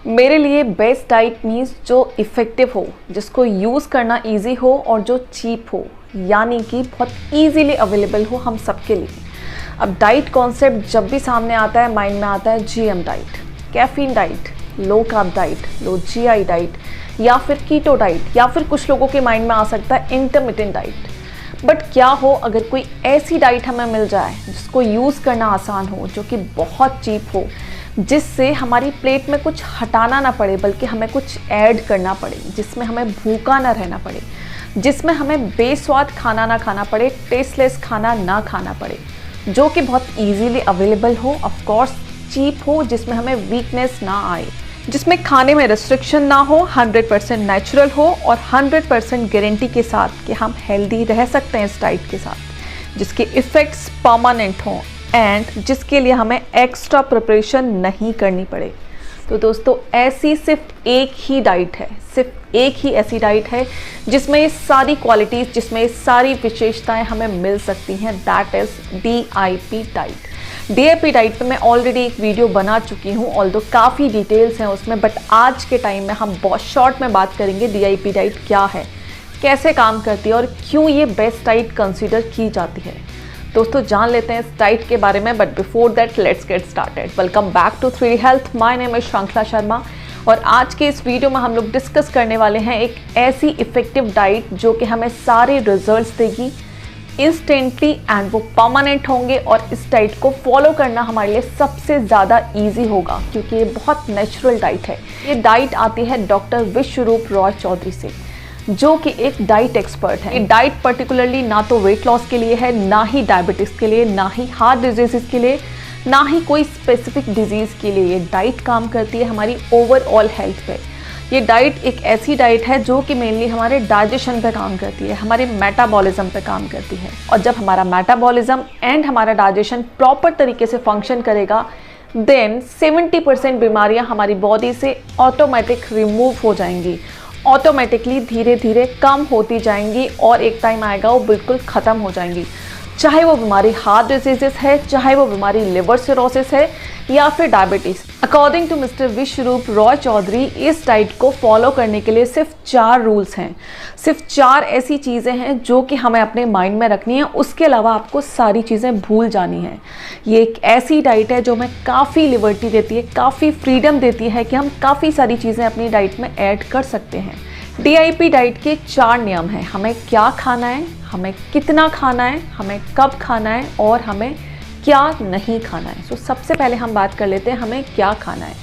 मेरे लिए best diet means जो इफ़ेक्टिव हो, जिसको यूज़ करना इजी हो और जो चीप हो, यानी कि बहुत इजीली अवेलेबल हो हम सबके लिए। अब डाइट कॉन्सेप्ट जब भी सामने आता है माइंड में आता है GM diet, caffeine diet, low carb diet, low GI diet या फिर कीटो डाइट, या फिर कुछ लोगों के माइंड में आ सकता है इंटरमिटेंट डाइट। बट क्या हो अगर कोई ऐसी डाइट हमें मिल जाए जिसको यूज़ करना आसान हो, जो कि बहुत चीप हो, जिससे हमारी प्लेट में कुछ हटाना ना पड़े बल्कि हमें कुछ ऐड करना पड़े, जिसमें हमें भूखा ना रहना पड़े, जिसमें हमें बेस्वाद खाना ना खाना पड़े, टेस्टलेस खाना ना खाना पड़े, जो कि बहुत इजीली अवेलेबल हो, ऑफ कोर्स चीप हो, जिसमें हमें वीकनेस ना आए, जिसमें खाने में रिस्ट्रिक्शन ना हो, 100% नेचुरल हो और 100% गारंटी के साथ कि हम हेल्दी रह सकते हैं इस डाइट के साथ, जिसके इफ़ेक्ट्स परमानेंट हों एंड जिसके लिए हमें एक्स्ट्रा प्रिपरेशन नहीं करनी पड़े। तो दोस्तों, ऐसी सिर्फ एक ही डाइट है, सिर्फ एक ही ऐसी डाइट है जिसमें ये सारी क्वालिटीज़, जिसमें ये सारी विशेषताएं हमें मिल सकती हैं, that is DIP diet. DIP diet पे मैं ऑलरेडी एक वीडियो बना चुकी हूँ, ऑल्दो काफ़ी डिटेल्स हैं उसमें, बट आज के टाइम में हम बहुत शॉर्ट में बात करेंगे डीआईपी डाइट क्या है, कैसे काम करती है और क्यों ये बेस्ट डाइट कंसिडर की जाती है। दोस्तों, जान लेते हैं इस डाइट के बारे में, but before that let's get started. Welcome back to 3D health, my name is Shrinkhala Sharma और आज के इस वीडियो में हम लोग डिस्कस करने वाले हैं एक ऐसी इफ़ेक्टिव डाइट जो कि हमें सारे रिजल्ट्स देगी इंस्टेंटली एंड वो परमानेंट होंगे, और इस डाइट को फॉलो करना हमारे लिए सबसे ज़्यादा ईजी होगा क्योंकि ये बहुत नेचुरल डाइट है। ये डाइट आती है डॉक्टर विश्वरूप रॉय चौधरी से, जो कि एक डाइट एक्सपर्ट है। ये डाइट पर्टिकुलरली ना तो वेट लॉस के लिए है, ना ही डायबिटीज़ के लिए, ना ही हार्ट डिजीज़ के लिए, ना ही कोई स्पेसिफिक डिजीज़ के लिए। ये डाइट काम करती है हमारी ओवरऑल हेल्थ पे। ये डाइट एक ऐसी डाइट है जो कि मेनली हमारे डाइजेशन पे काम करती है, हमारे मेटाबॉलिज्म पे काम करती है, और जब हमारा मेटाबॉलिज्म एंड हमारा डाइजेशन प्रॉपर तरीके से फंक्शन करेगा, देन 70% बीमारियाँ हमारी बॉडी से ऑटोमेटिक रिमूव हो जाएंगी, ऑटोमेटिकली धीरे धीरे कम होती जाएंगी और एक टाइम आएगा वो बिल्कुल ख़त्म हो जाएंगी। चाहे वो बीमारी हार्ट डिजीजेस है, चाहे वो बीमारी लिवर सिरोसिस है या फिर डायबिटीज़। अकॉर्डिंग टू मिस्टर विश्वरूप रॉय चौधरी, इस डाइट को फॉलो करने के लिए सिर्फ 4 रूल्स हैं, सिर्फ 4 ऐसी चीज़ें हैं जो कि हमें अपने माइंड में रखनी है। उसके अलावा आपको सारी चीज़ें भूल जानी हैं। ये एक ऐसी डाइट है जो हमें काफ़ी लिबर्टी देती है, काफ़ी फ्रीडम देती है कि हम काफ़ी सारी चीज़ें अपनी डाइट में ऐड कर सकते हैं। डीआईपी डाइट के 4 नियम हैं। हमें क्या खाना है, हमें कितना खाना है, हमें कब खाना है और हमें क्या नहीं खाना है। सो सबसे पहले हम बात कर लेते हैं हमें क्या खाना है।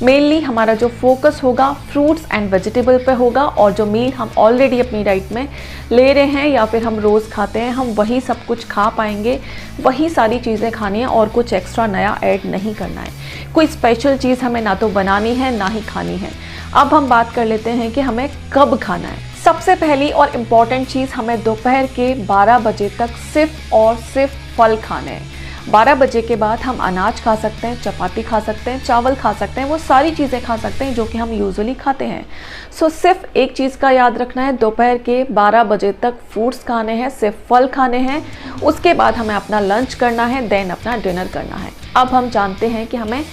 मेनली हमारा जो फोकस होगा फ्रूट्स एंड वेजिटेबल पे होगा, और जो मील हम ऑलरेडी अपनी डाइट में ले रहे हैं या फिर हम रोज़ खाते हैं, हम वही सब कुछ खा पाएंगे, वही सारी चीज़ें खानी है और कुछ एक्स्ट्रा नया ऐड नहीं करना है। कोई स्पेशल चीज़ हमें ना तो बनानी है ना ही खानी है। अब हम बात कर लेते हैं कि हमें कब खाना है। सबसे पहली और इम्पॉर्टेंट चीज़, हमें दोपहर के 12 बजे तक सिर्फ और सिर्फ फल खाने हैं। 12 बजे के बाद हम अनाज खा सकते हैं, चपाती खा सकते हैं, चावल खा सकते हैं, वो सारी चीज़ें खा सकते हैं जो कि हम यूजुअली खाते हैं। सो सिर्फ एक चीज़ का याद रखना है, दोपहर के 12 बजे तक फ्रूट्स खाने हैं, सिर्फ फल खाने हैं। उसके बाद हमें अपना लंच करना है, देन अपना डिनर करना है। अब हम जानते हैं कि हमें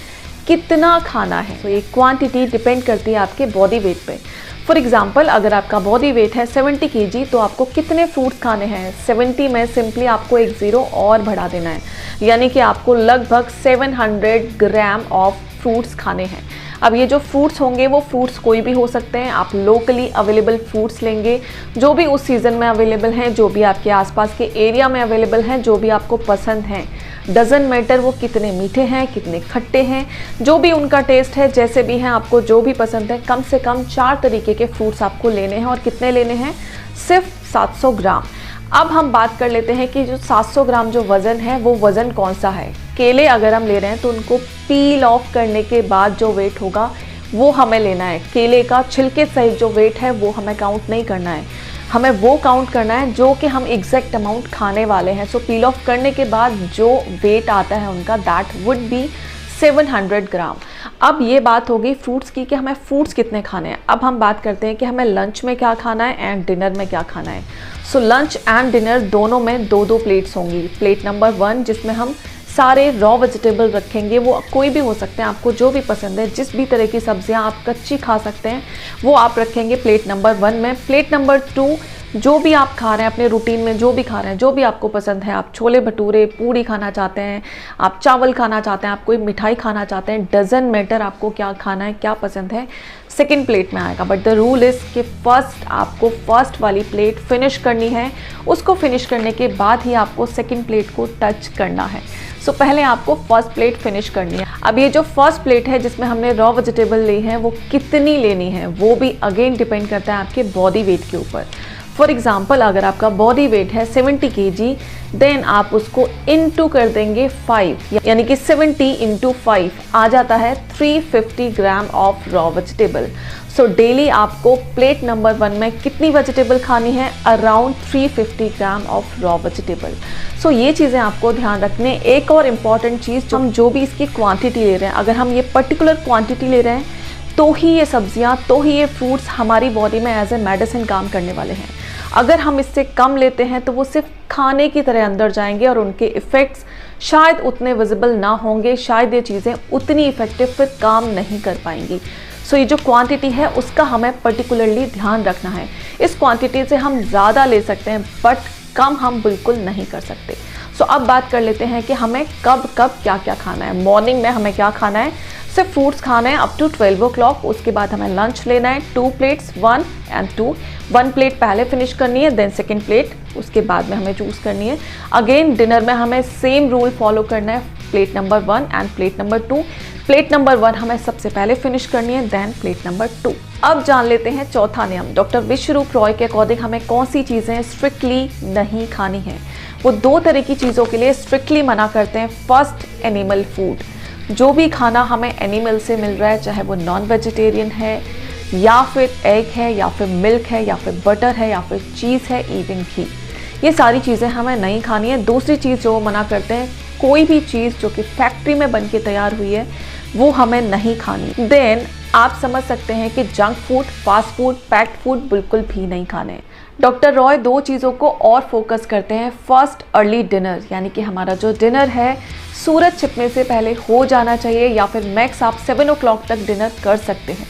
कितना खाना है। तो ये क्वांटिटी डिपेंड करती है आपके बॉडी वेट पे। फॉर एग्जांपल, अगर आपका बॉडी वेट है 70 kg तो आपको कितने फ्रूट्स खाने हैं? 70 में सिंपली आपको एक 0 और बढ़ा देना है, यानी कि आपको लगभग 700 ग्राम ऑफ फ्रूट्स खाने हैं। अब ये जो फ्रूट्स होंगे वो फ्रूट्स कोई भी हो सकते हैं। आप लोकली अवेलेबल फ्रूट्स लेंगे, जो भी उस सीज़न में अवेलेबल हैं, जो भी आपके आसपास के एरिया में अवेलेबल हैं, जो भी आपको पसंद हैं। डजंट मैटर वो कितने मीठे हैं, कितने खट्टे हैं, जो भी उनका टेस्ट है, जैसे भी हैं, आपको जो भी पसंद है, कम से कम 4 तरीके के फ्रूट्स आपको लेने हैं। और कितने लेने हैं? सिर्फ 700 ग्राम। अब हम बात कर लेते हैं कि जो 700 ग्राम जो वज़न है वो वज़न कौन सा है। केले अगर हम ले रहे हैं तो उनको पील ऑफ करने के बाद जो वेट होगा वो हमें लेना है। केले का छिलके सहित जो वेट है वो हमें काउंट नहीं करना है, हमें वो काउंट करना है जो कि हम एग्जैक्ट अमाउंट खाने वाले हैं। सो पील ऑफ करने के बाद जो वेट आता है उनका, दैट वुड बी 700 ग्राम। अब ये बात हो गई फ्रूट्स की कि हमें फ्रूट्स कितने खाने हैं। अब हम बात करते हैं कि हमें लंच में क्या खाना है एंड डिनर में क्या खाना है। सो लंच एंड डिनर दोनों में 2-2 प्लेट्स होंगी। प्लेट नंबर 1 जिसमें हम सारे रॉ वेजिटेबल रखेंगे, वो कोई भी हो सकते हैं, आपको जो भी पसंद है, जिस भी तरह की सब्जियां आप कच्ची खा सकते हैं वो आप रखेंगे प्लेट नंबर 1 में। प्लेट नंबर 2 जो भी आप खा रहे हैं अपने रूटीन में, जो भी खा रहे हैं, जो भी आपको पसंद है, आप छोले भटूरे पूड़ी खाना चाहते हैं, आप चावल खाना चाहते हैं, आप कोई मिठाई खाना चाहते हैं, डजंट मैटर आपको क्या खाना है, क्या पसंद है, सेकंड प्लेट में आएगा। बट द रूल इज़ कि आपको फर्स्ट वाली प्लेट फिनिश करनी है, उसको फिनिश करने के बाद ही आपको सेकंड प्लेट को टच करना है। सो पहले आपको फर्स्ट प्लेट फिनिश करनी है। अब ये जो फर्स्ट प्लेट है जिसमें हमने रॉ वेजिटेबल ली है वो कितनी लेनी है वो भी अगेन डिपेंड करता है आपके बॉडी वेट के ऊपर। फॉर एग्जाम्पल अगर आपका बॉडी वेट है 70 kg, देन आप उसको इंटू कर देंगे 5, यानी कि 70 इंटू 5 आ जाता है 350 gram of raw vegetable. So daily आपको प्लेट नंबर 1 में कितनी वेजिटेबल खानी है? Around 350 gram of raw vegetable. So ये चीज़ें आपको ध्यान रखने। एक और इम्पॉर्टेंट चीज़, हम जो भी इसकी क्वांटिटी ले रहे हैं, अगर हम ये पर्टिकुलर क्वांटिटी ले रहे हैं तो ही ये सब्जियां, तो ही ये फ्रूट्स हमारी बॉडी में एज ए मेडिसिन काम करने वाले हैं। अगर हम इससे कम लेते हैं तो वो सिर्फ खाने की तरह अंदर जाएंगे और उनके इफ़ेक्ट्स शायद उतने विजिबल ना होंगे, शायद ये चीज़ें उतनी इफ़ेक्टिव फिर काम नहीं कर पाएंगी। सो ये जो क्वांटिटी है उसका हमें पर्टिकुलरली ध्यान रखना है। इस क्वांटिटी से हम ज़्यादा ले सकते हैं बट कम हम बिल्कुल नहीं कर सकते। सो अब बात कर लेते हैं कि हमें कब कब क्या क्या खाना है। मॉर्निंग में हमें क्या खाना है? सिर्फ फ्रूट्स खाना है अप टू 12 o'clock। उसके बाद हमें लंच लेना है 2 plates 1 and 2। 1 plate पहले फिनिश करनी है, देन सेकेंड प्लेट उसके बाद में हमें चूज़ करनी है। अगेन डिनर में हमें सेम रूल फॉलो करना है, plate number 1 end plate number 2। Plate number 1 हमें सबसे पहले फिनिश करनी है, देन प्लेट नंबर 2। अब जान लेते हैं चौथा नियम। डॉक्टर विश्वरूप रॉय के अकॉर्डिंग हमें कौन सी चीज़ें स्ट्रिक्टली नहीं खानी है। वो 2 तरह की चीज़ों के लिए स्ट्रिक्टली मना करते हैं। First, animal food. जो भी खाना हमें एनिमल से मिल रहा है, चाहे वो नॉन वेजिटेरियन है या फिर एग है या फिर मिल्क है या फिर बटर है या फिर चीज़ है, इवन घी, ये सारी चीज़ें हमें नहीं खानी है। दूसरी चीज़ जो मना करते हैं, कोई भी चीज़ जो कि फैक्ट्री में बन के तैयार हुई है वो हमें नहीं खानी। देन आप समझ सकते हैं कि junk food, fast food, packed food बिल्कुल भी नहीं खाने। डॉक्टर रॉय 2 चीज़ों को और फोकस करते हैं। फर्स्ट, अर्ली डिनर, यानी कि हमारा जो डिनर है सूरज छिपने से पहले हो जाना चाहिए या फिर मैक्स आप 7 o'clock तक डिनर कर सकते हैं।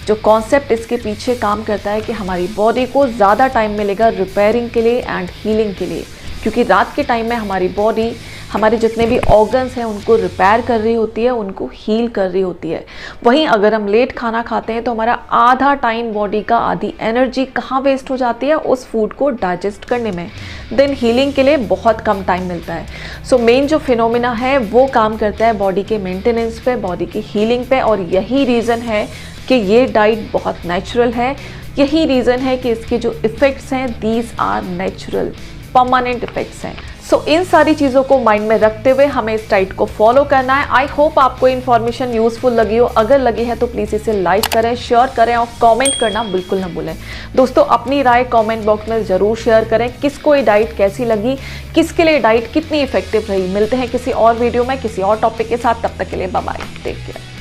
जो कॉन्सेप्ट इसके पीछे काम करता है कि हमारी बॉडी को ज़्यादा टाइम मिलेगा रिपेयरिंग के लिए एंड हीलिंग के लिए, क्योंकि रात के टाइम में हमारी बॉडी हमारे जितने भी ऑर्गन्स हैं उनको रिपेयर कर रही होती है, उनको हील कर रही होती है। वहीं अगर हम लेट खाना खाते हैं तो हमारा आधा टाइम, बॉडी का आधी एनर्जी कहाँ वेस्ट हो जाती है? उस फूड को डाइजेस्ट करने में। देन हीलिंग के लिए बहुत कम टाइम मिलता है। सो मेन जो फिनोमिना है वो काम करता है बॉडी के मेंटेनेंस पे, बॉडी की हीलिंग पे, और यही रीज़न है कि ये डाइट बहुत नेचुरल है। यही रीज़न है कि इसके जो इफ़ेक्ट्स हैं these are natural, permanent effects हैं। सो इन सारी चीज़ों को माइंड में रखते हुए हमें इस डाइट को फॉलो करना है। आई होप आपको इन्फॉर्मेशन यूजफुल लगी हो। अगर लगी है तो प्लीज़ इसे लाइक करें, शेयर करें और कमेंट करना बिल्कुल ना भूलें। दोस्तों अपनी राय कमेंट बॉक्स में ज़रूर शेयर करें। किसको ये डाइट कैसी लगी, किसके लिए डाइट कितनी इफेक्टिव रही। मिलते हैं किसी और वीडियो में किसी और टॉपिक के साथ, तब तक के लिए बाय बाय, टेक केयर।